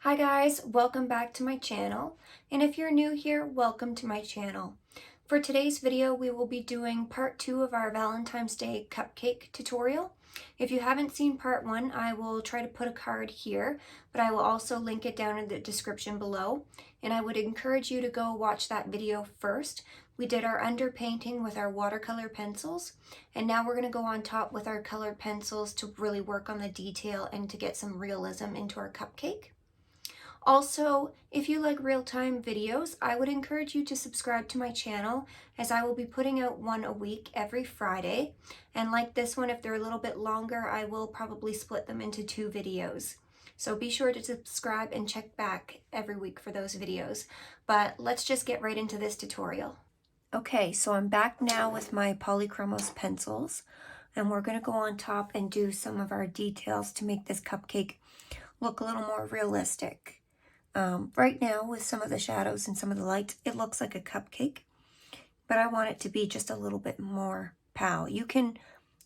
Hi guys, welcome back to my channel, and if you're new here, welcome to my channel. For today's video, we will be doing part 2 of our Valentine's Day cupcake tutorial. If you haven't seen part 1, I will try to put a card here, but I will also link it down in the description below, and I would encourage you to go watch that video first. We did our underpainting with our watercolor pencils, and now we're going to go on top with our colored pencils to really work on the detail and to get some realism into our cupcake. Also, if you like real-time videos, I would encourage you to subscribe to my channel, as I will be putting out one a week every Friday. And like this one, if they're a little bit longer, I will probably split them into 2 videos. So be sure to subscribe and check back every week for those videos. But let's just get right into this tutorial. Okay, so I'm back now with my Polychromos pencils, and we're going to go on top and do some of our details to make this cupcake look a little more realistic. Right now, with some of the shadows and some of the lights, it looks like a cupcake, but I want it to be just a little bit more pow. You can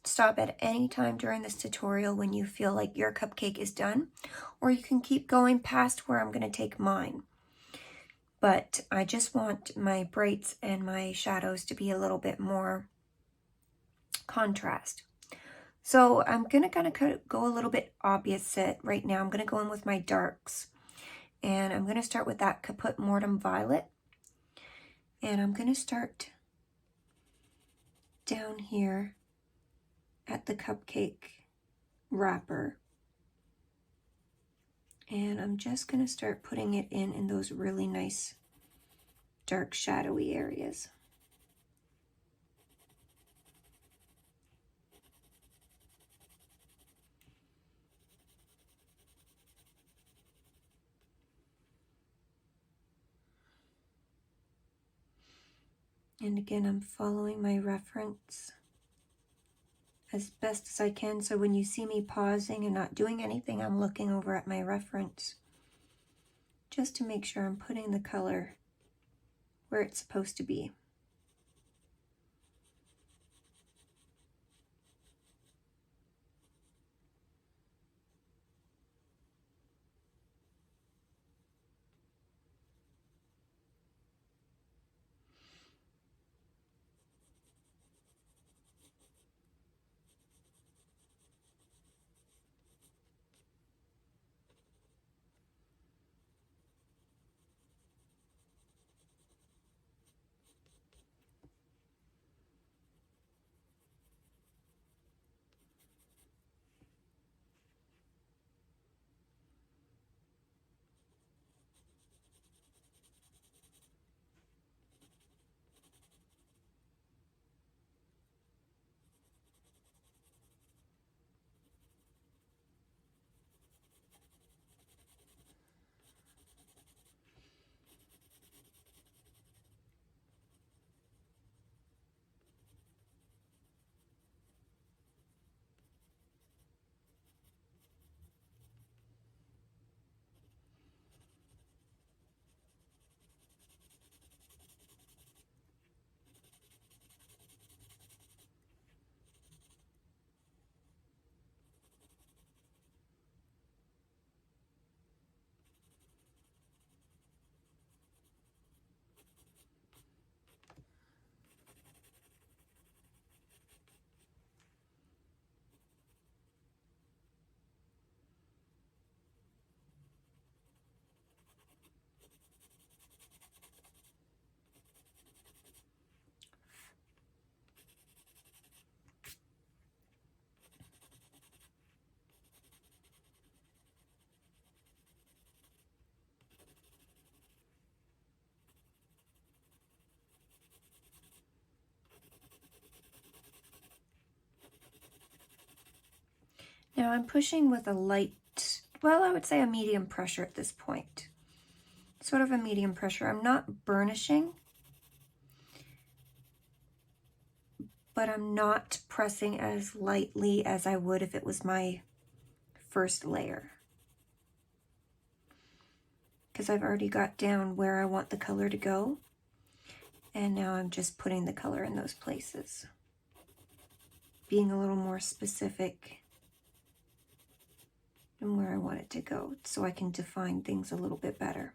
stop at any time during this tutorial when you feel like your cupcake is done, or you can keep going past where I'm going to take mine. But I just want my brights and my shadows to be a little bit more contrast. So I'm going to kind of go a little bit opposite right now. I'm going to go in with my darks. And I'm going to start with that Caput Mortem Violet. And I'm going to start down here at the cupcake wrapper. And I'm just going to start putting it in those really nice dark shadowy areas. And again, I'm following my reference as best as I can. So when you see me pausing and not doing anything, I'm looking over at my reference just to make sure I'm putting the color where it's supposed to be. Now I'm pushing with a light, well, I would say a medium pressure at this point. Sort of a medium pressure. I'm not burnishing, but I'm not pressing as lightly as I would if it was my first layer, because I've already got down where I want the color to go, and now I'm just putting the color in those places, being a little more specific and where I want it to go so I can define things a little bit better.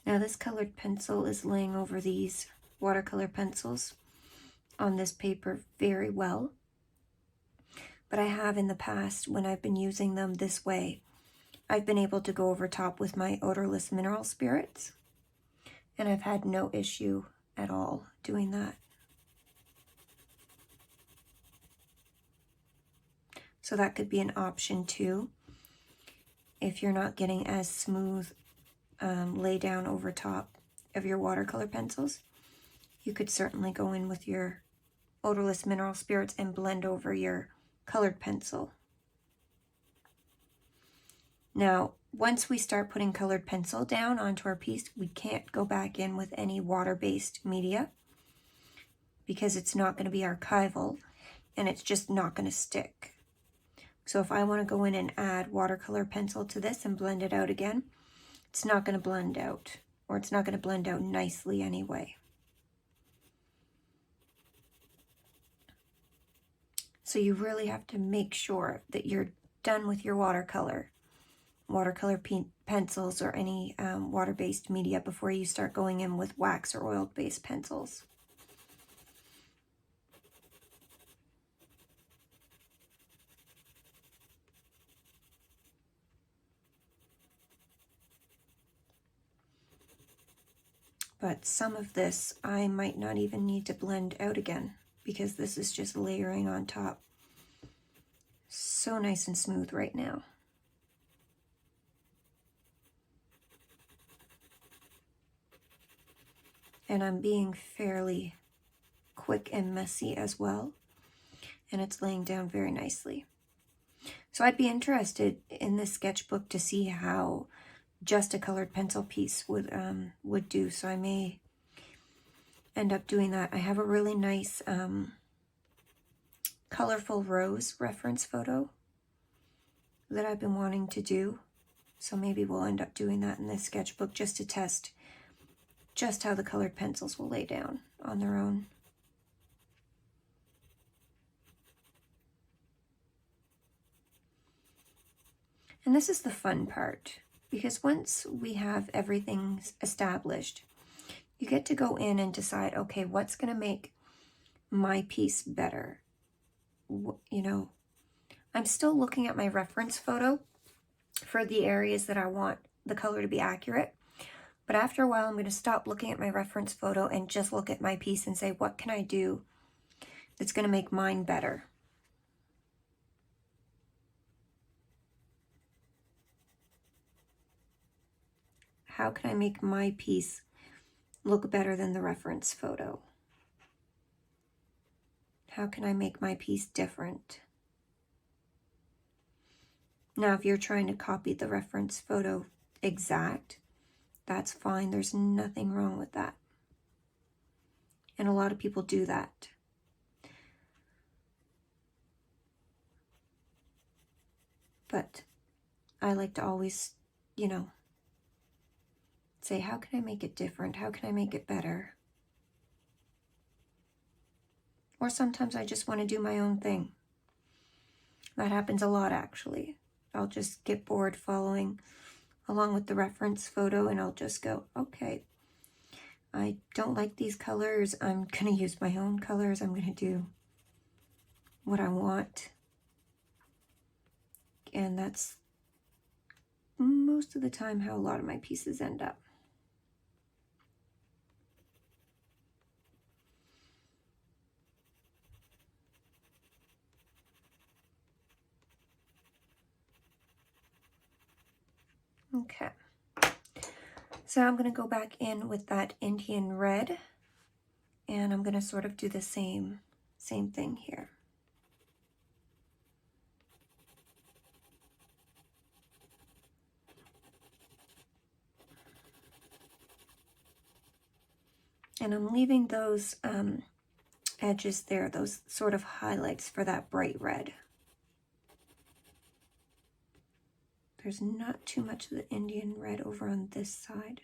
Now this colored pencil is laying over these watercolor pencils on this paper very well. But I have in the past, when I've been using them this way, I've been able to go over top with my odorless mineral spirits. And I've had no issue at all doing that. So that could be an option too. If you're not getting as smooth lay down over top of your watercolor pencils, you could certainly go in with your odorless mineral spirits and blend over your colored pencil. Now, once we start putting colored pencil down onto our piece, we can't go back in with any water-based media because it's not going to be archival and it's just not going to stick. So if I want to go in and add watercolor pencil to this and blend it out again, it's not going to blend out, or it's not going to blend out nicely anyway. So you really have to make sure that you're done with your watercolor pencils or any water-based media before you start going in with wax or oil-based pencils. But some of this I might not even need to blend out again because this is just layering on top. So nice and smooth right now. And I'm being fairly quick and messy as well. And it's laying down very nicely. So I'd be interested in this sketchbook to see how just a colored pencil piece would do. So I may end up doing that. I have a really nice colorful rose reference photo that I've been wanting to do. So maybe we'll end up doing that in this sketchbook just to test just how the colored pencils will lay down on their own. And this is the fun part, because once we have everything established, you get to go in and decide, okay, what's going to make my piece better? You know, I'm still looking at my reference photo for the areas that I want the color to be accurate. But after a while, I'm going to stop looking at my reference photo and just look at my piece and say, what can I do that's going to make mine better? How can I make my piece look better than the reference photo? How can I make my piece different? Now, if you're trying to copy the reference photo exact, that's fine. There's nothing wrong with that. And a lot of people do that. But I like to always, you know, say, how can I make it different? How can I make it better? Or sometimes I just want to do my own thing. That happens a lot, actually. I'll just get bored following along with the reference photo and I'll just go, okay, I don't like these colors. I'm going to use my own colors. I'm going to do what I want. And that's most of the time how a lot of my pieces end up. Okay, so I'm going to go back in with that Indian red, and I'm going to sort of do the same thing here. And I'm leaving those edges there, those sort of highlights for that bright red. There's not too much of the Indian red over on this side.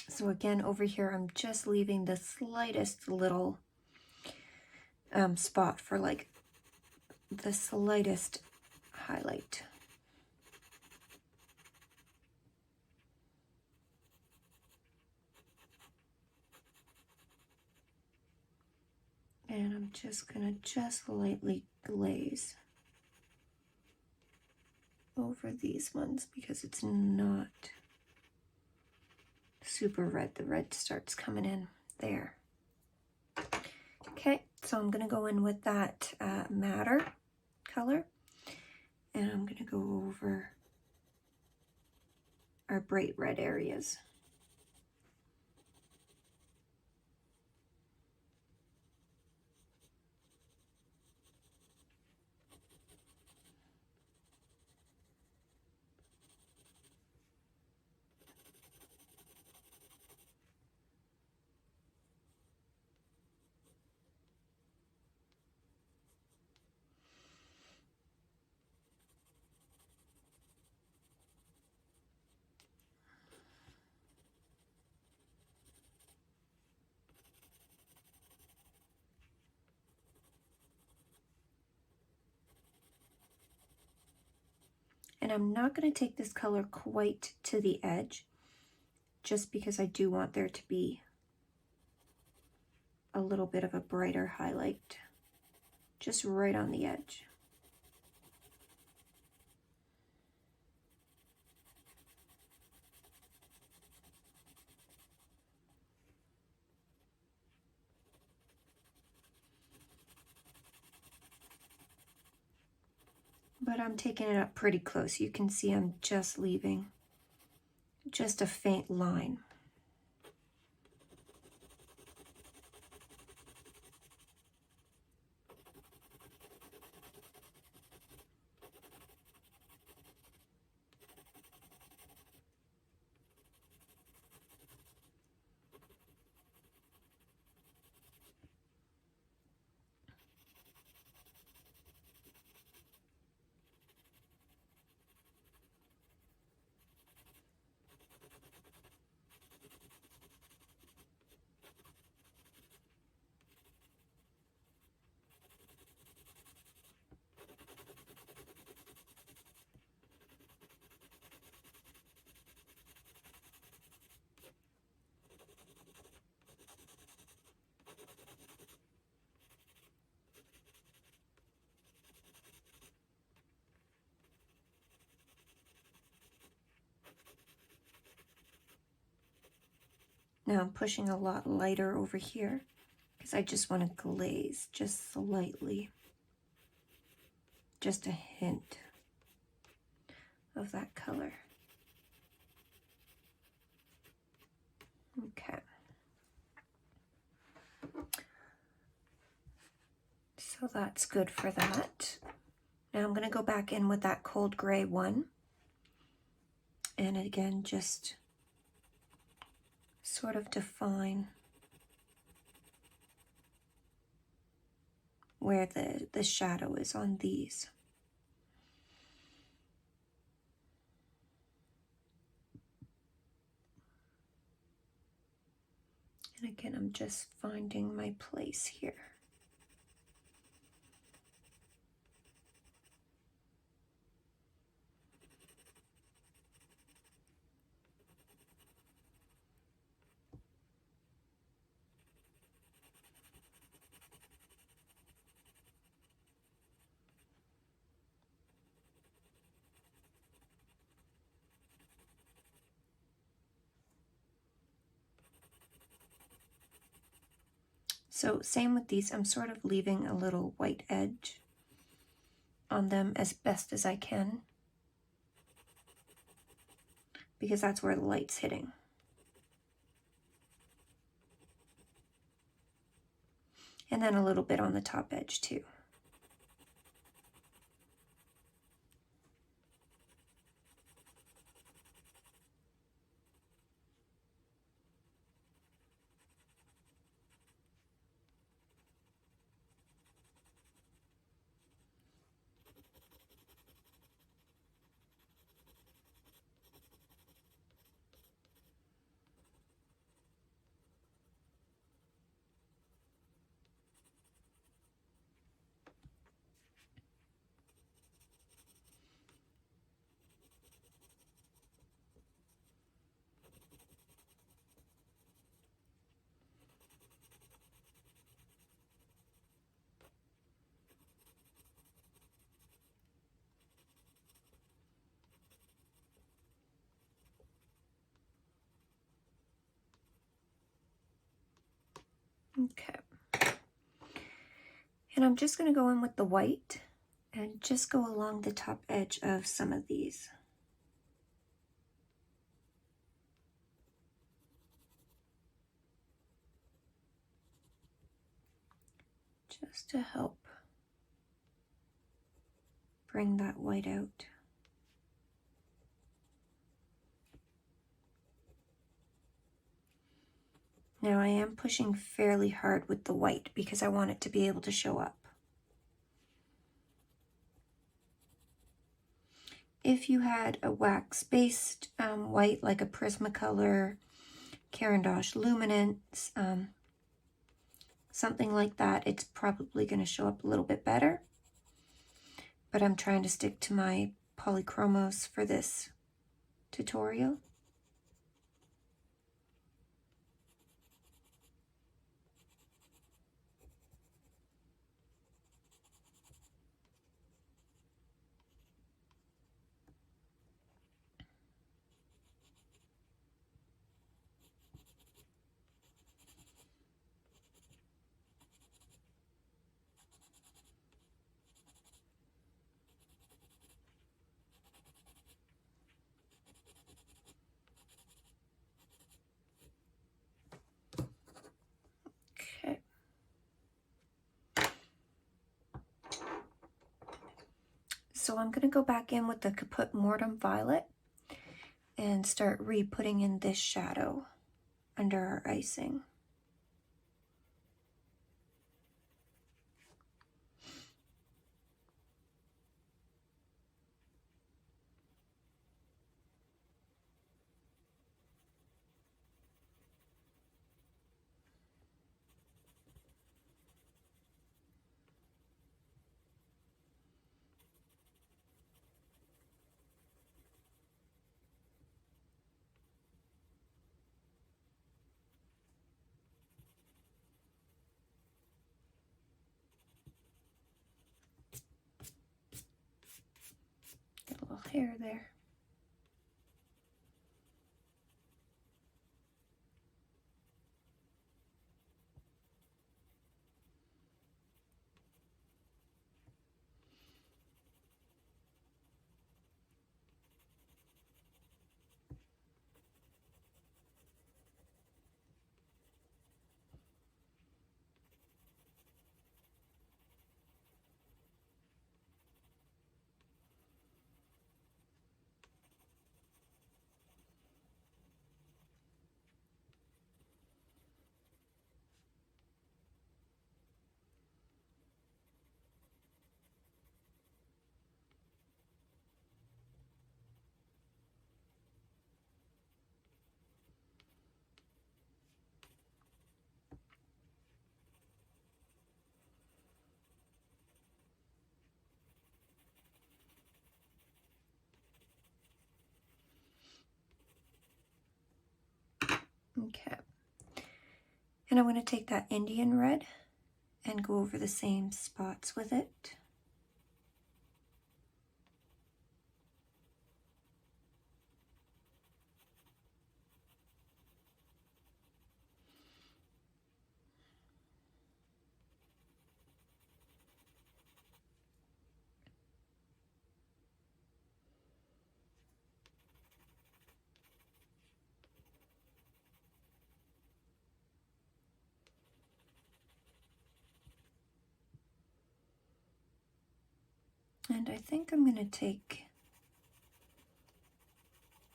So again, over here, I'm just leaving the slightest little spot for like the slightest highlight. And I'm just gonna just lightly glaze over these ones because it's not super red. The red starts coming in there. Okay, so I'm gonna go in with that madder color, and I'm gonna go over our bright red areas. And I'm not going to take this color quite to the edge, just because I do want there to be a little bit of a brighter highlight, just right on the edge. But I'm taking it up pretty close. You can see I'm just leaving just a faint line. Now I'm pushing a lot lighter over here because I just want to glaze just slightly. Just a hint of that color. Okay. So that's good for that. Now I'm going to go back in with that cold gray one. And again, just sort of define where the shadow is on these. And again, I'm just finding my place here. So same with these, I'm sort of leaving a little white edge on them as best as I can, because that's where the light's hitting. And then a little bit on the top edge too. Okay. And I'm just going to go in with the white and just go along the top edge of some of these. Just to help bring that white out. Now I am pushing fairly hard with the white because I want it to be able to show up. If you had a wax-based white like a Prismacolor, Caran d'Ache Luminance, something like that, it's probably going to show up a little bit better. But I'm trying to stick to my Polychromos for this tutorial. Okay. So I'm going to go back in with the Caput Mortem Violet and start re-putting in this shadow under our icing. Get a little hair there. Okay. And I'm going to take that Indian red and go over the same spots with it. And I think I'm going to take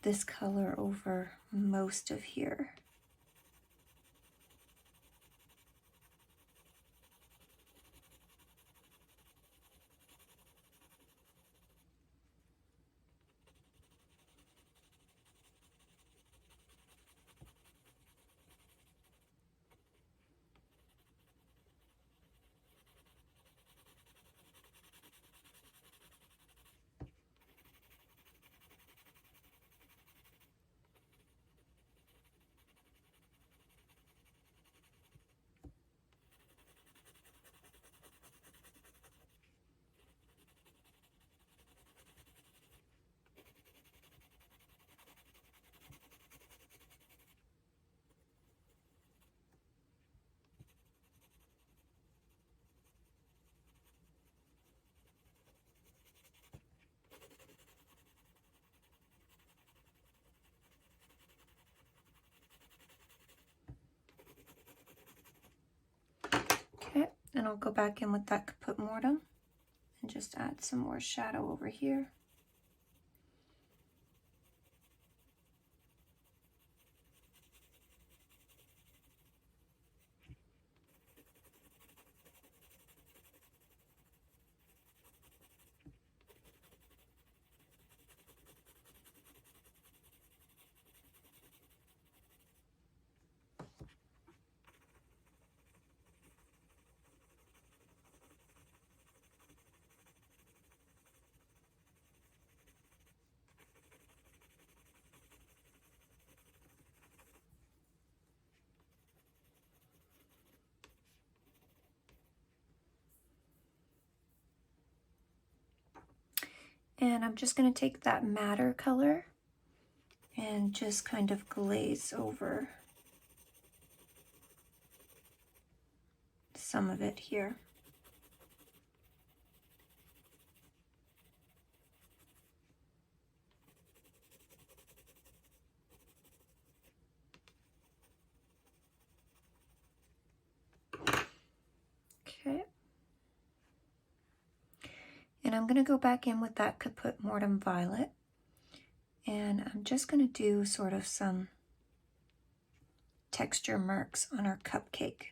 this color over most of here. Okay, and I'll go back in with that Caput Mortem and just add some more shadow over here. And I'm just going to take that madder color and just kind of glaze over some of it here. Okay. And I'm going to go back in with that Caput Mortem Violet, and I'm just going to do sort of some texture marks on our cupcake.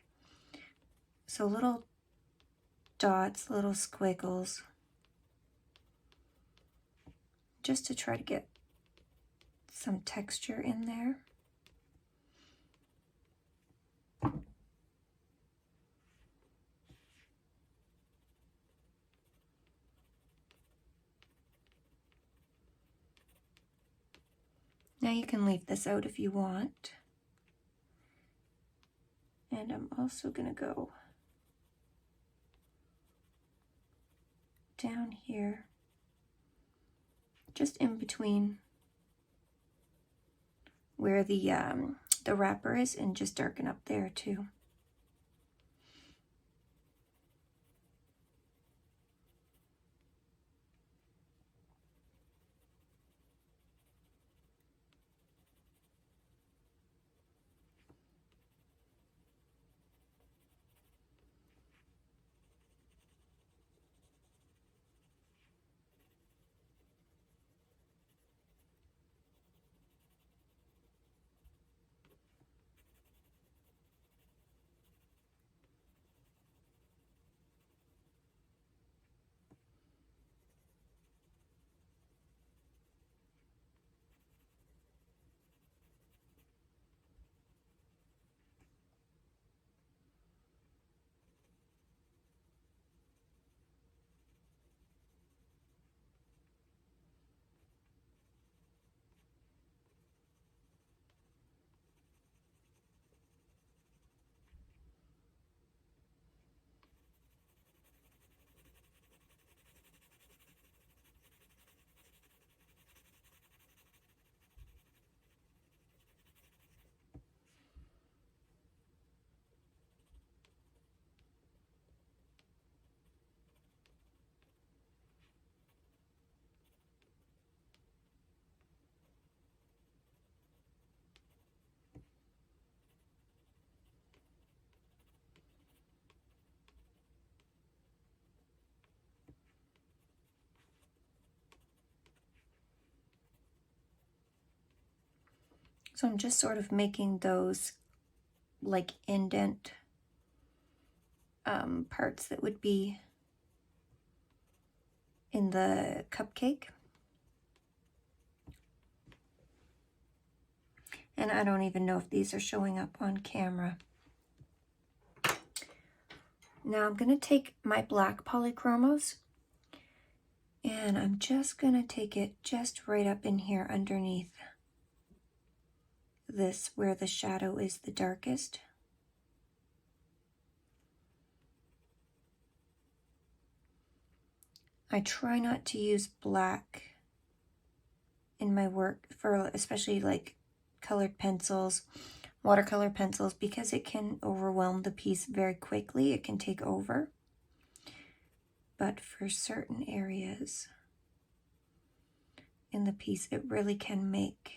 So little dots, little squiggles, just to try to get some texture in there. Now you can leave this out if you want. And I'm also going to go down here, just in between where the wrapper is, and just darken up there too. So I'm just sort of making those like indent parts that would be in the cupcake. And I don't even know if these are showing up on camera. Now I'm going to take my black Polychromos and I'm just going to take it just right up in here underneath this where the shadow is the darkest. I try not to use black in my work for especially like colored pencils, watercolor pencils, because it can overwhelm the piece very quickly. It can take over. But for certain areas in the piece, it really can make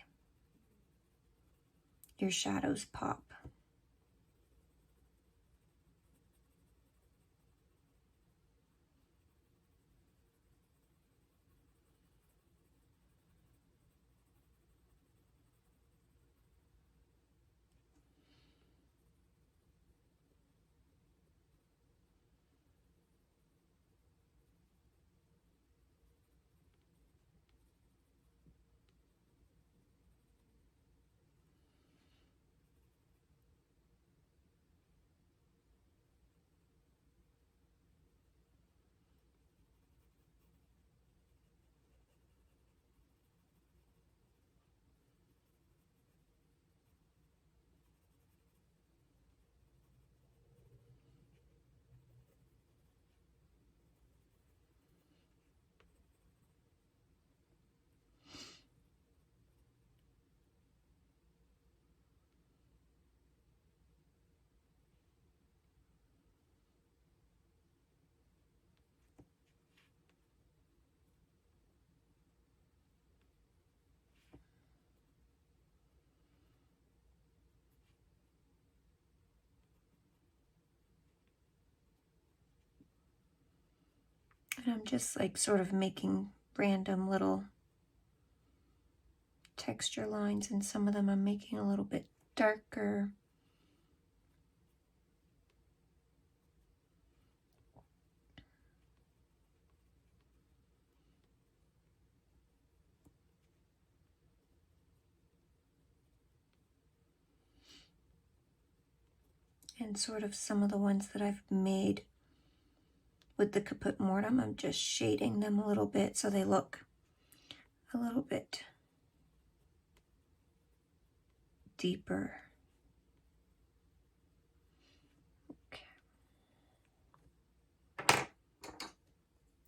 your shadows pop. And I'm just like sort of making random little texture lines, and some of them I'm making a little bit darker. And sort of some of the ones that I've made with the Caput Mortem, I'm just shading them a little bit so they look a little bit deeper. Okay.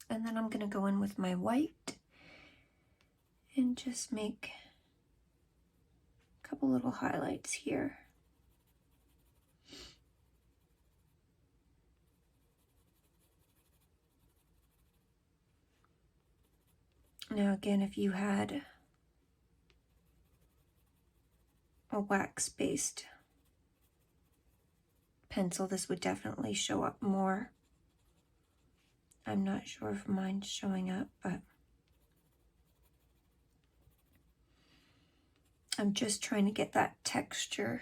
And then I'm going to go in with my white and just make a couple little highlights here. Now again, if you had a wax-based pencil, this would definitely show up more. I'm not sure if mine's showing up, but I'm just trying to get that texture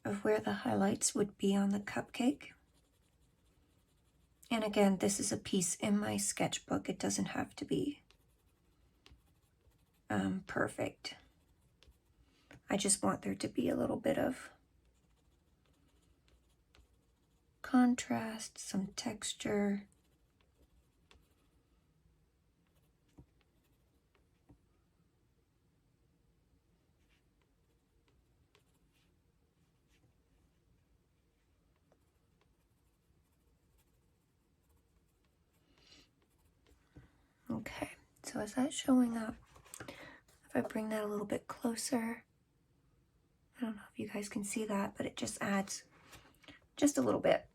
of where the highlights would be on the cupcake. And again, this is a piece in my sketchbook. It doesn't have to be perfect. I just want there to be a little bit of contrast, some texture. Okay, so is that showing up? If I bring that a little bit closer, I don't know if you guys can see that, but it just adds just a little bit.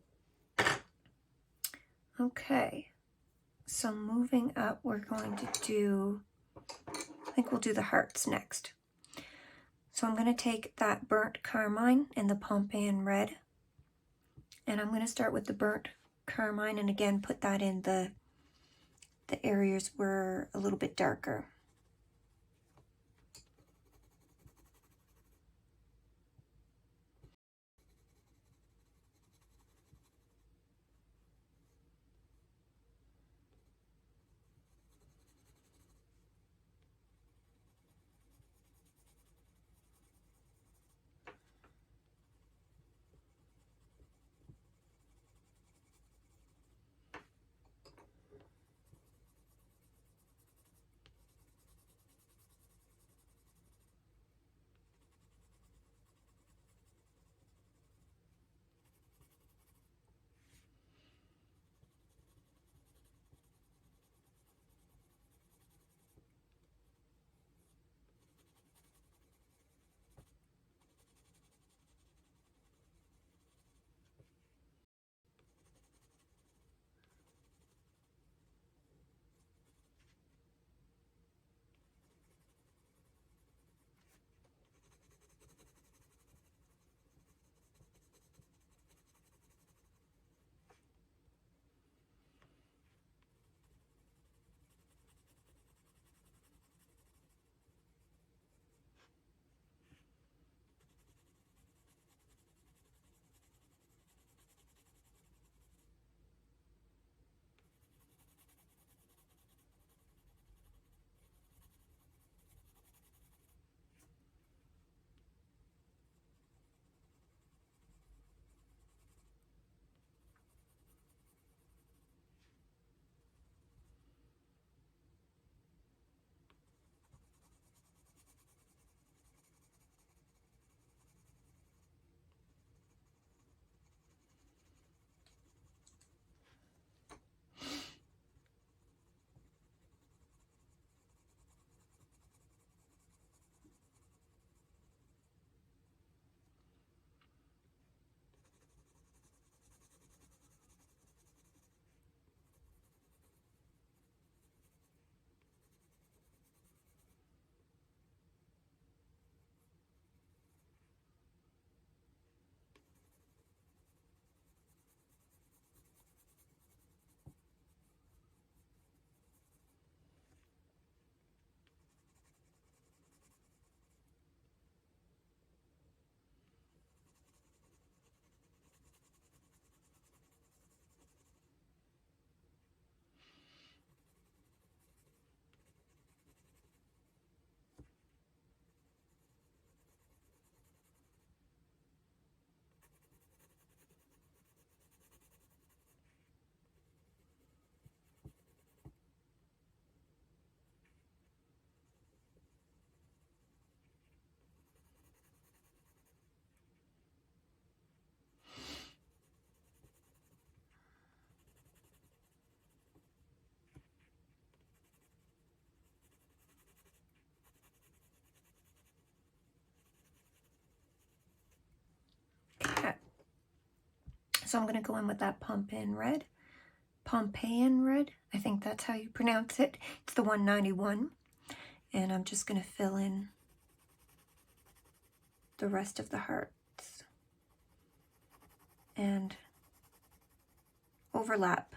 Okay, so moving up, we're going to do, I think we'll do the hearts next. So I'm going to take that burnt carmine and the Pompeian red, and I'm going to start with the burnt carmine and again put that in the areas were a little bit darker. So I'm going to go in with that Pompeian red. Pompeian red, I think that's how you pronounce it. It's the 191. And I'm just going to fill in the rest of the hearts and overlap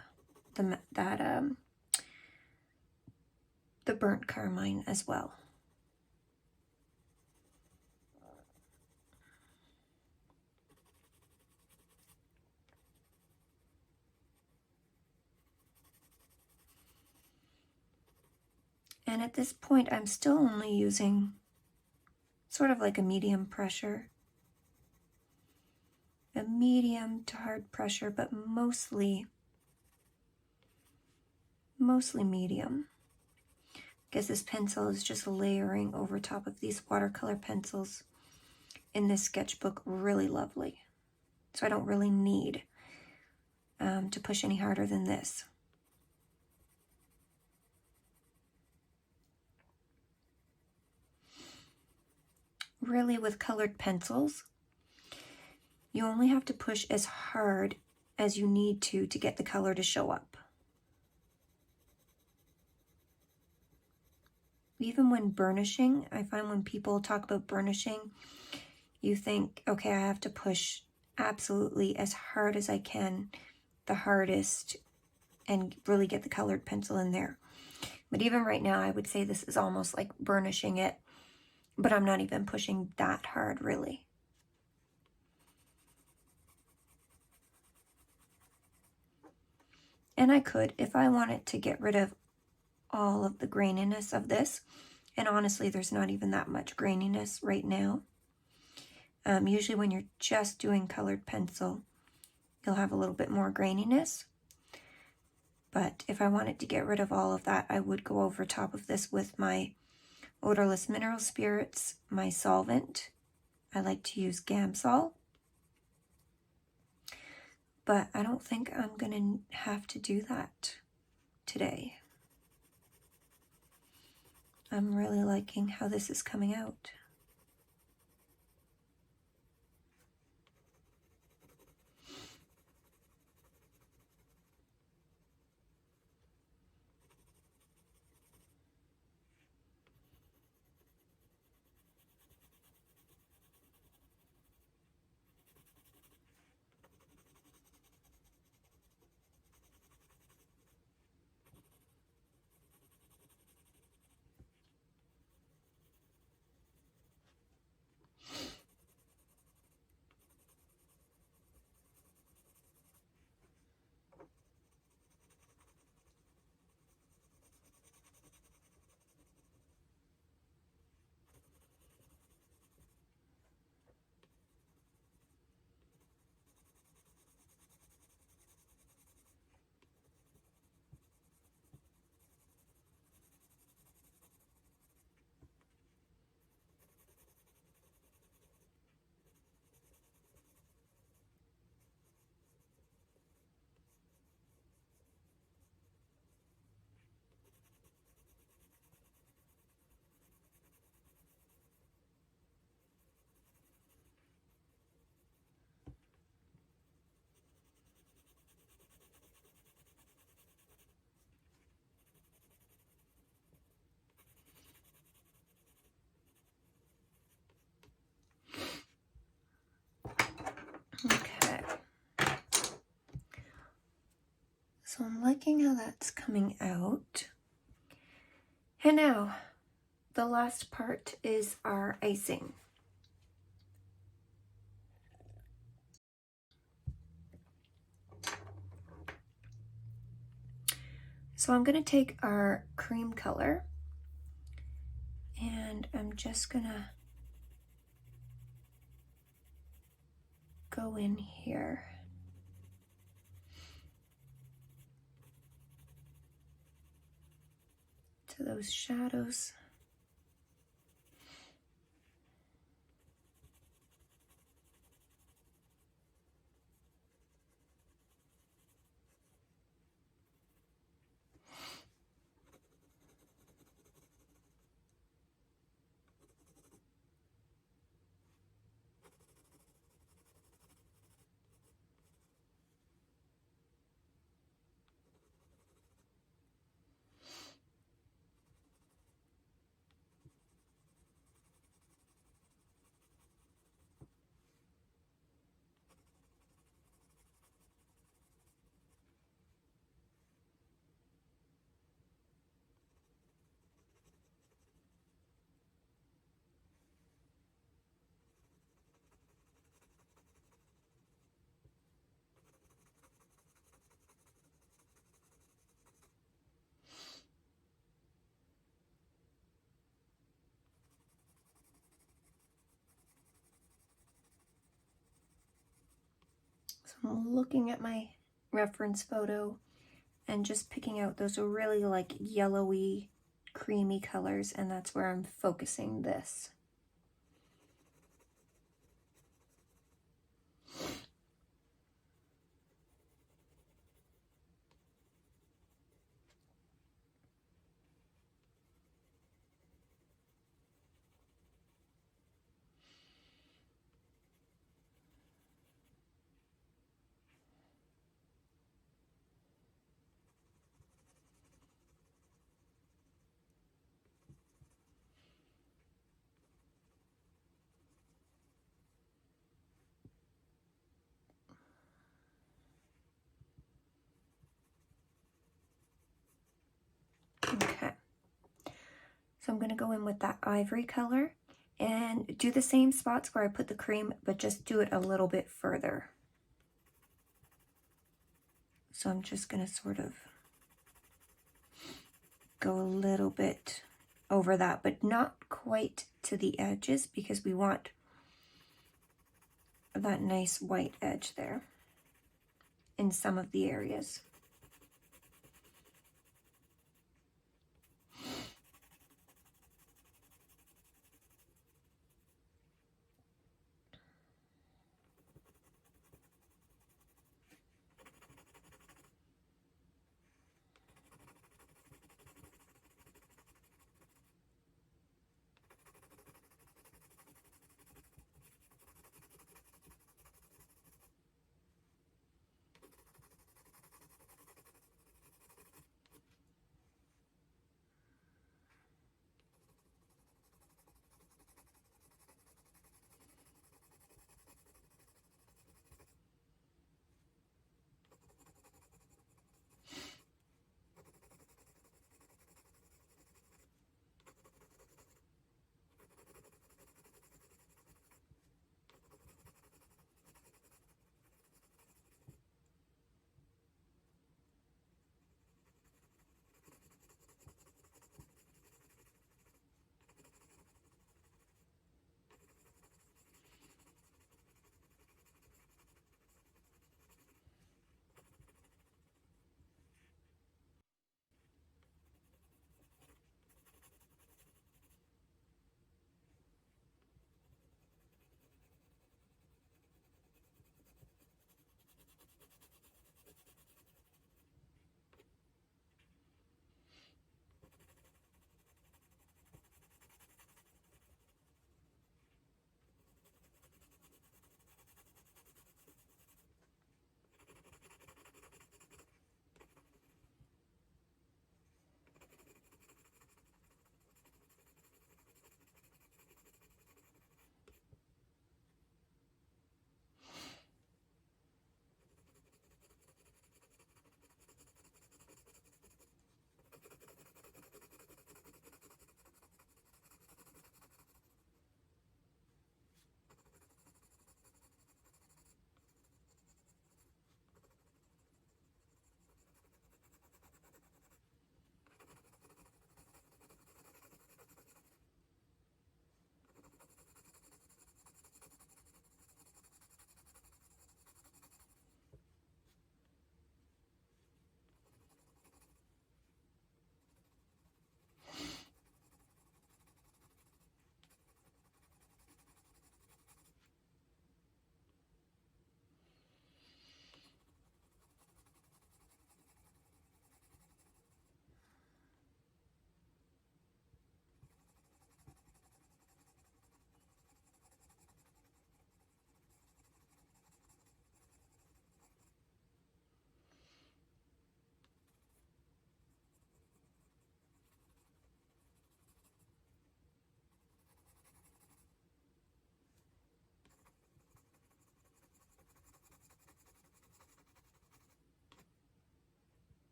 the burnt carmine as well. And at this point, I'm still only using sort of like a medium pressure. A medium to hard pressure, but mostly medium. Because this pencil is just layering over top of these watercolor pencils in this sketchbook really lovely. So I don't really need to push any harder than this. Really, with colored pencils, you only have to push as hard as you need to get the color to show up. Even when burnishing, I find when people talk about burnishing, you think, okay, I have to push absolutely as hard as I can, the hardest, and really get the colored pencil in there. But even right now, I would say this is almost like burnishing it, but I'm not even pushing that hard, really. And I could, if I wanted to get rid of all of the graininess of this, and honestly, there's not even that much graininess right now. Usually when you're just doing colored pencil, you'll have a little bit more graininess. But if I wanted to get rid of all of that, I would go over top of this with my odorless mineral spirits, my solvent. I like to use Gamsol. But I don't think I'm going to have to do that today. I'm really liking how this is coming out. Okay. So I'm liking how that's coming out. And now, the last part is our icing. So I'm going to take our cream color and I'm just going to go in here. To those shadows. So I'm looking at my reference photo and just picking out those really like yellowy, creamy colors, and that's where I'm focusing this. Okay, so I'm going to go in with that ivory color and do the same spots where I put the cream, but just do it a little bit further. So I'm just going to sort of go a little bit over that, but not quite to the edges, because we want that nice white edge there in some of the areas.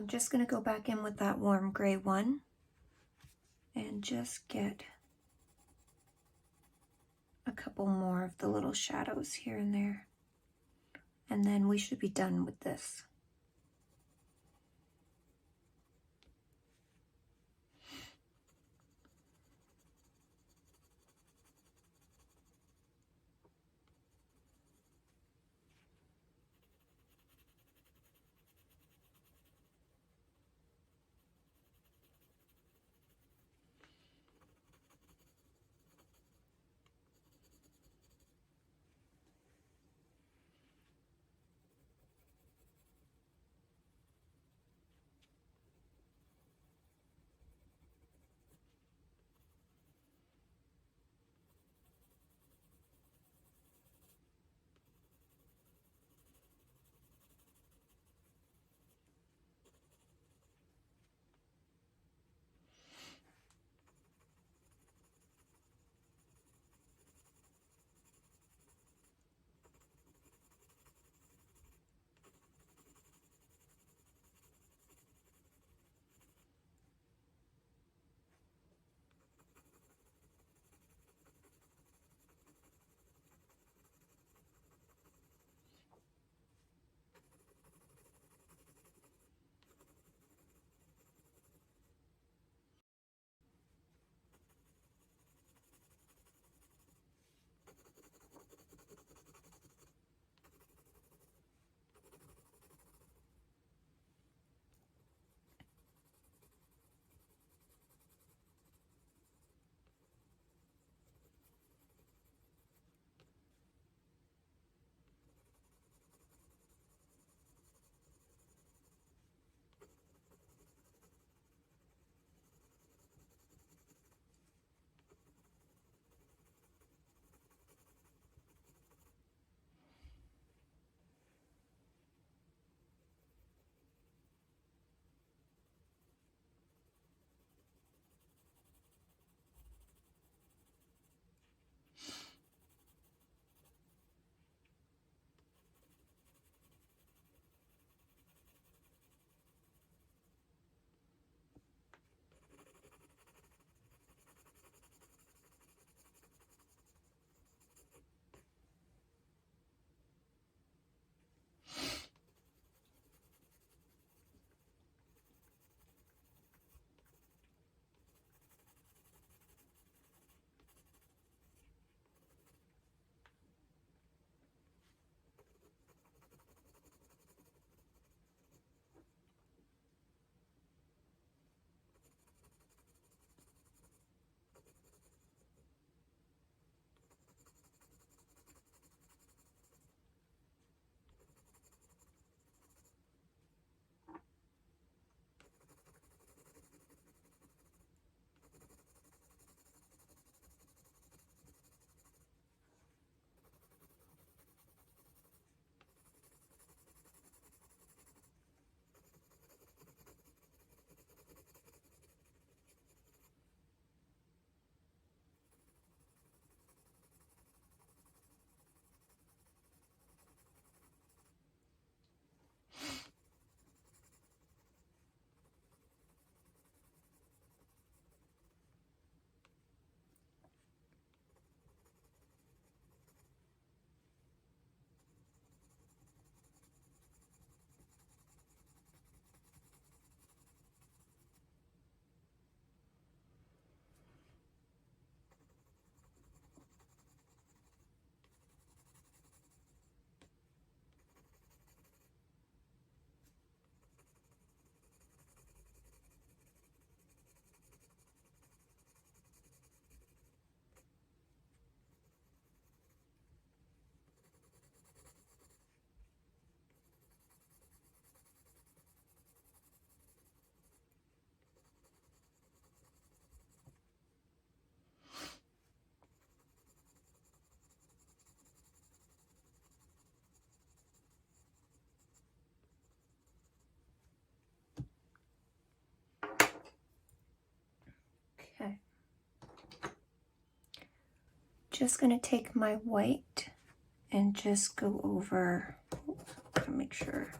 I'm just going to go back in with that warm gray one and just get a couple more of the little shadows here and there. And then we should be done with this. Okay. Just going to take my white and just go over, make sure.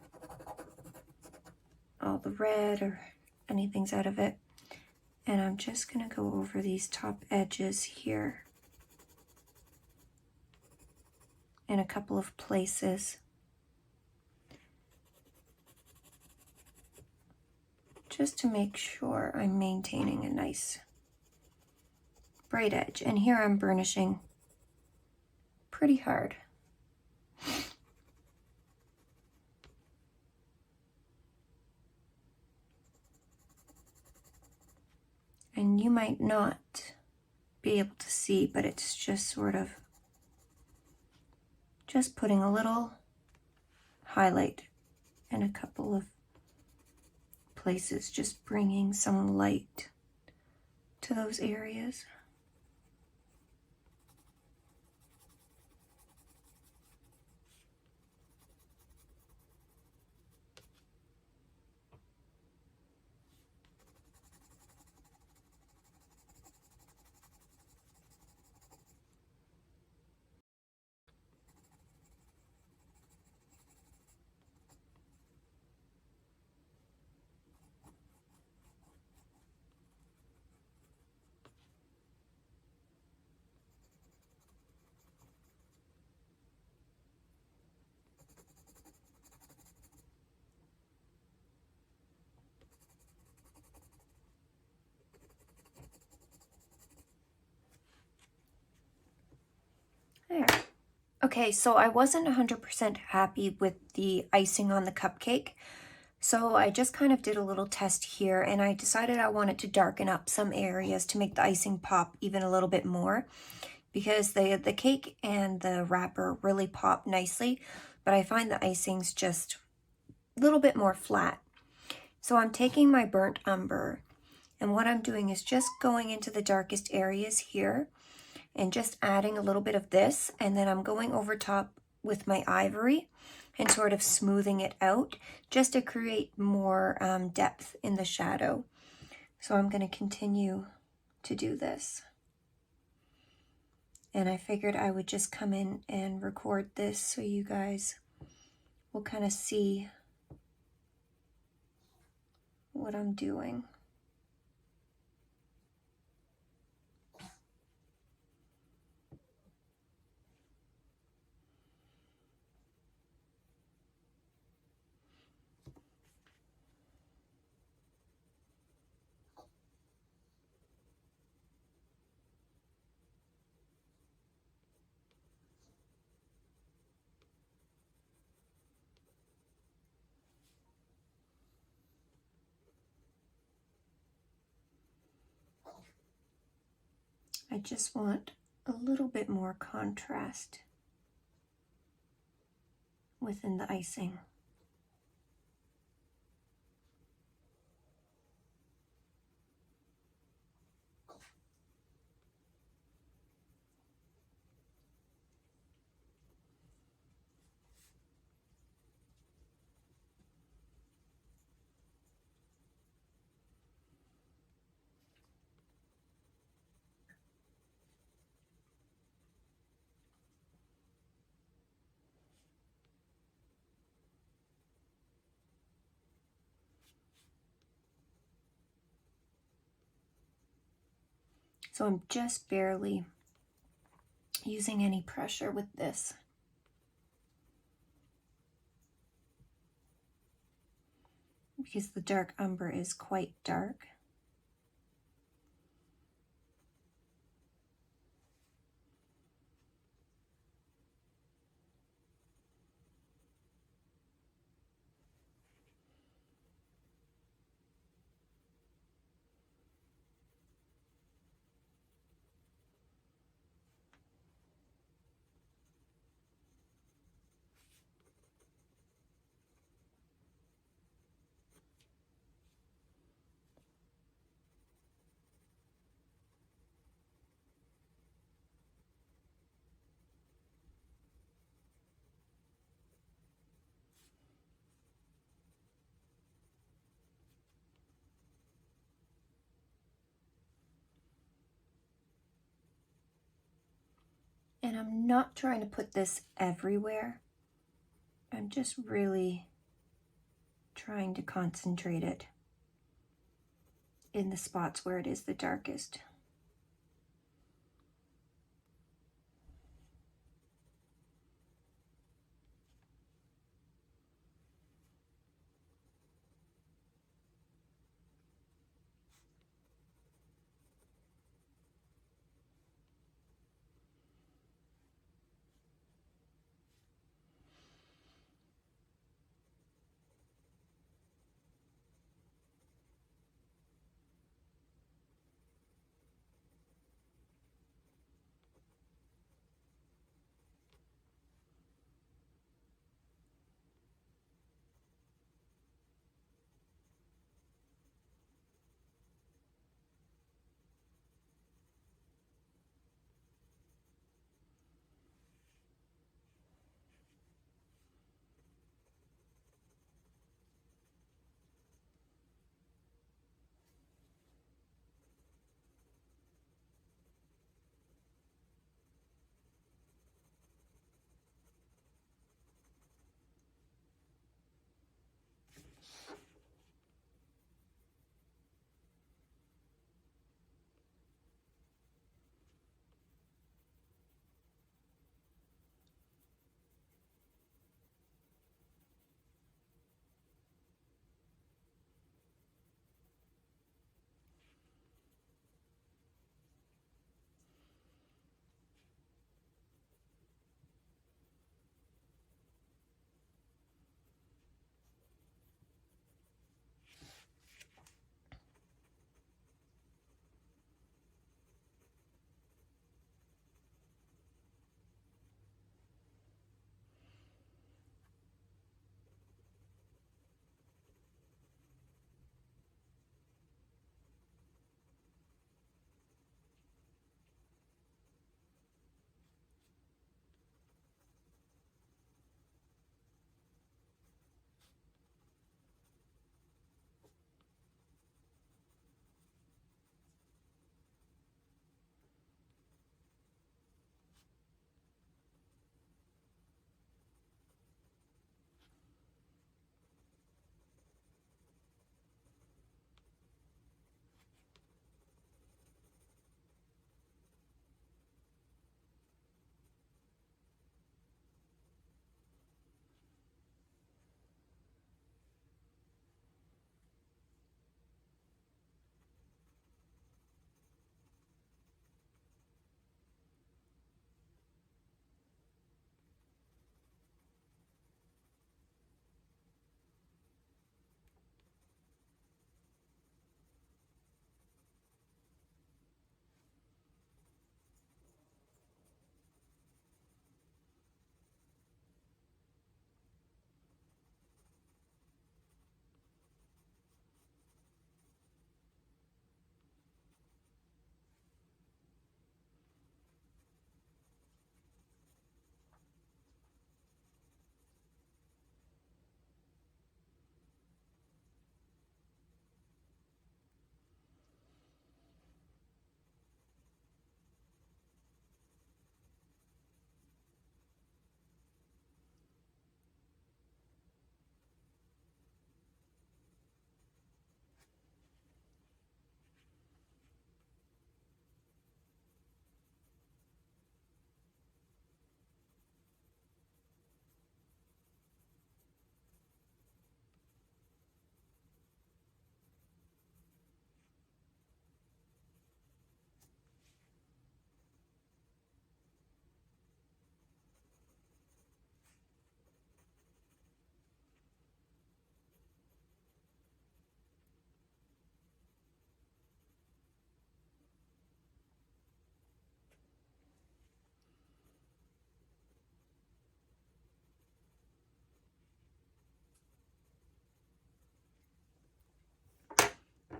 all the red or anything's out of it. And I'm just going to go over these top edges here in a couple of places, just to make sure I'm maintaining a nice bright edge. And here I'm burnishing pretty hard. And you might not be able to see, but it's just sort of just putting a little highlight in a couple of places, just bringing some light to those areas. There. Okay, so I wasn't 100% happy with the icing on the cupcake, so I just kind of did a little test here, and I decided I wanted to darken up some areas to make the icing pop even a little bit more, because the cake and the wrapper really pop nicely, but I find the icing's just a little bit more flat. So I'm taking my burnt umber, and what I'm doing is just going into the darkest areas here and just adding a little bit of this, and then I'm going over top with my ivory and sort of smoothing it out just to create more depth in the shadow. So I'm going to continue to do this. And I figured I would just come in and record this so you guys will kind of see what I'm doing. I just want a little bit more contrast within the icing. So I'm just barely using any pressure with this. Because the dark umber is quite dark. And I'm not trying to put this everywhere. I'm just really trying to concentrate it in the spots where it is the darkest.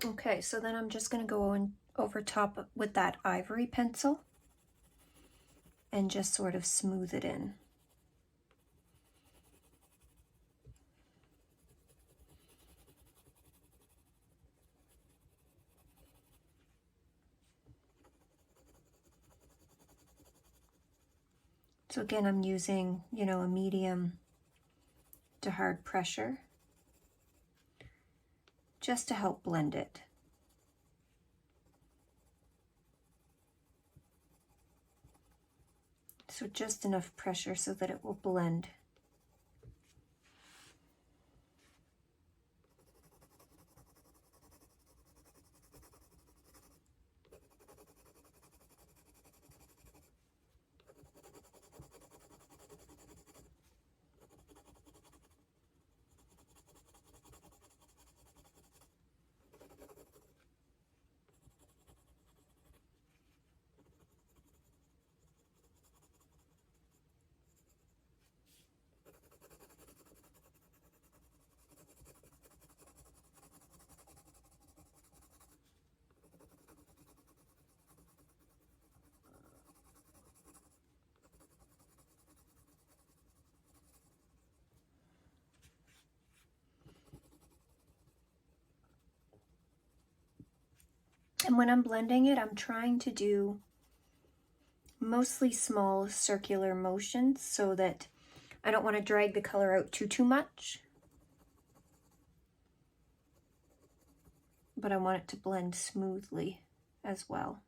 Okay, so then I'm just going to go on over top with that ivory pencil and just sort of smooth it in. So again, I'm using, a medium to hard pressure. just to help blend it. So just enough pressure so that it will blend. And when I'm blending it, I'm trying to do mostly small circular motions so that I don't want to drag the color out too much. But I want it to blend smoothly as well.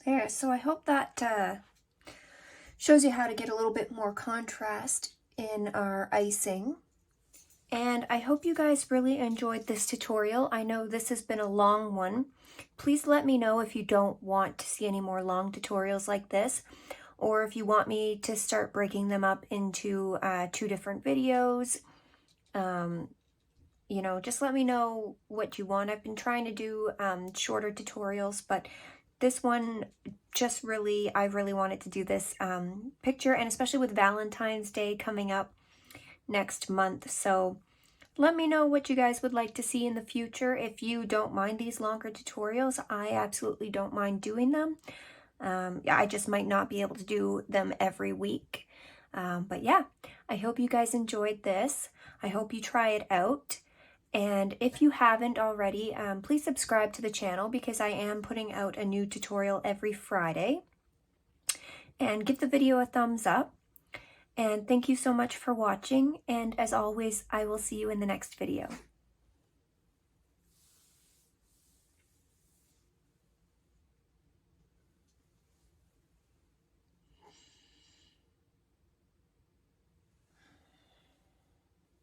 There, so I hope that shows you how to get a little bit more contrast in our icing. And I hope you guys really enjoyed this tutorial. I know this has been a long one. Please let me know if you don't want to see any more long tutorials like this, or if you want me to start breaking them up into 2 different videos. You know, just let me know what you want. I've been trying to do shorter tutorials, but this one just really, I really wanted to do this picture, and especially with Valentine's Day coming up next month. So let me know what you guys would like to see in the future. If you don't mind these longer tutorials, I absolutely don't mind doing them. I just might not be able to do them every week. But yeah, I hope you guys enjoyed this. I hope you try it out. And if you haven't already, please subscribe to the channel because I am putting out a new tutorial every Friday. And give the video a thumbs up. And thank you so much for watching. And as always, I will see you in the next video.